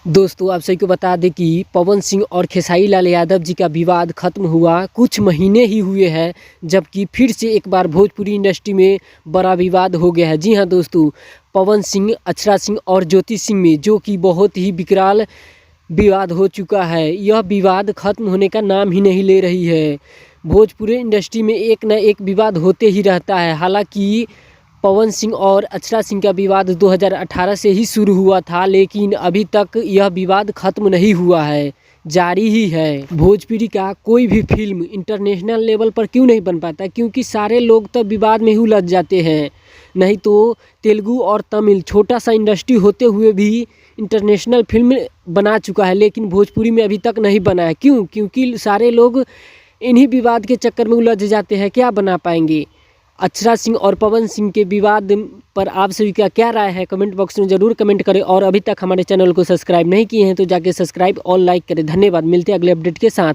दोस्तों आप सभी को बता दें कि पवन सिंह और खेसारी लाल यादव जी का विवाद खत्म हुआ कुछ महीने ही हुए हैं, जबकि फिर से एक बार भोजपुरी इंडस्ट्री में बड़ा विवाद हो गया है। जी हां दोस्तों, पवन सिंह, अक्षरा सिंह और ज्योति सिंह में जो कि बहुत ही विकराल विवाद हो चुका है। यह विवाद खत्म होने का नाम ही नहीं ले रही है। भोजपुरी इंडस्ट्री में एक न एक विवाद होते ही रहता है। हालांकि पवन सिंह और अक्षरा सिंह का विवाद 2018 से ही शुरू हुआ था, लेकिन अभी तक यह विवाद खत्म नहीं हुआ है, जारी ही है। भोजपुरी का कोई भी फिल्म इंटरनेशनल लेवल पर क्यों नहीं बन पाता? क्योंकि सारे लोग तब विवाद में ही उलझ जाते हैं। नहीं तो तेलुगु और तमिल छोटा सा इंडस्ट्री होते हुए भी इंटरनेशनल फिल्म बना चुका है, लेकिन भोजपुरी में अभी तक नहीं बना है। क्यों? क्योंकि सारे लोग इन्हीं विवाद के चक्कर में उलझ जाते हैं। क्या बना पाएंगे? अक्षरा सिंह और पवन सिंह के विवाद पर आप सभी का क्या राय है? कमेंट बॉक्स में ज़रूर कमेंट करें और अभी तक हमारे चैनल को सब्सक्राइब नहीं किए हैं तो जाके सब्सक्राइब और लाइक करें। धन्यवाद। मिलते हैं अगले अपडेट के साथ।